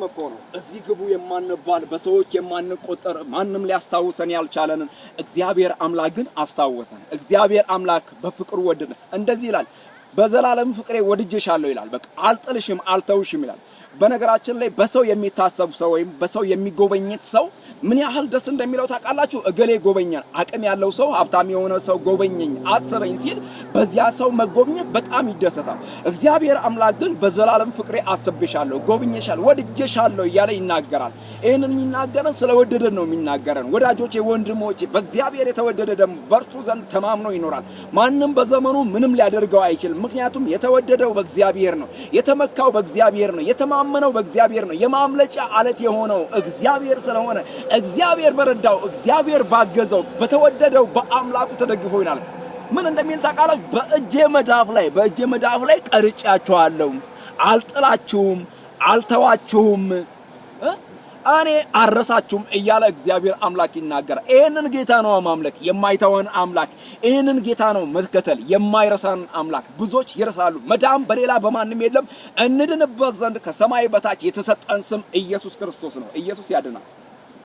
እኮ ነው እዚህ ግቡ የማንባል በሰዎች የማንቆጠር ማንንም ሊያስታውሰን ያልቻለንን እግዚአብሔር አምላክ ግን አስታወሰን። እግዚአብሔር አምላክ በፍቅሩ ወደደ። እንደዚህ ይላል በዘላለም ፍቅሬ ወድጄሻለሁ ይላል። በቃ አልጥልሽም አልተውሽም ይላል። በነገራችን ላይ በሰው የሚታሰብ ሰው ወይም በሰው የሚጎበኝት ሰው ምን ያህል ደስ እንደሚለው ታውቃላችሁ? እገሌ ጎበኛን፣ አቅም ያለው ሰው ሀብታም የሆነ ሰው ጎበኘኝ አሰበኝ ሲል በዚያ ሰው መጎብኘት በጣም ይደሰታል። እግዚአብሔር አምላክ ግን በዘላለም ፍቅሬ አስቤሻለሁ፣ ጎብኘሻለሁ፣ ወድጄሻለሁ እያለ ይናገራል። ይህንን የሚናገረን ስለወደደን ነው የሚናገረን። ወዳጆቼ ወንድሞቼ፣ በእግዚአብሔር የተወደደ ደግሞ በእርሱ ዘንድ ተማምኖ ይኖራል። ማንም በዘመኑ ምንም ሊያደርገው አይችልም። ምክንያቱም የተወደደው በእግዚአብሔር ነው፣ የተመካው በእግዚአብሔር ነው፣ የተማመነው በእግዚአብሔር ነው። የማምለጫ አለት የሆነው እግዚአብሔር ስለሆነ እግዚአብሔር በረዳው እግዚአብሔር ባገዘው በተወደደው በአምላኩ ተደግፎ ይናል። ምን እንደሚል ታውቃላችሁ? በእጄ መዳፍ ላይ ቀርጫችኋለሁ፣ አልጥላችሁም፣ አልተዋችሁም፣ እኔ አረሳችሁም እያለ እግዚአብሔር አምላክ ይናገራል። ይሄንን ጌታ ነው ማምለክ፣ የማይተወን አምላክ። ይሄንን ጌታ ነው መከተል፣ የማይረሳን አምላክ። ብዙዎች ይረሳሉ። መዳን በሌላ በማንም የለም። እንድንበት ዘንድ ከሰማይ በታች የተሰጠን ስም ኢየሱስ ክርስቶስ ነው። ኢየሱስ ያድናል።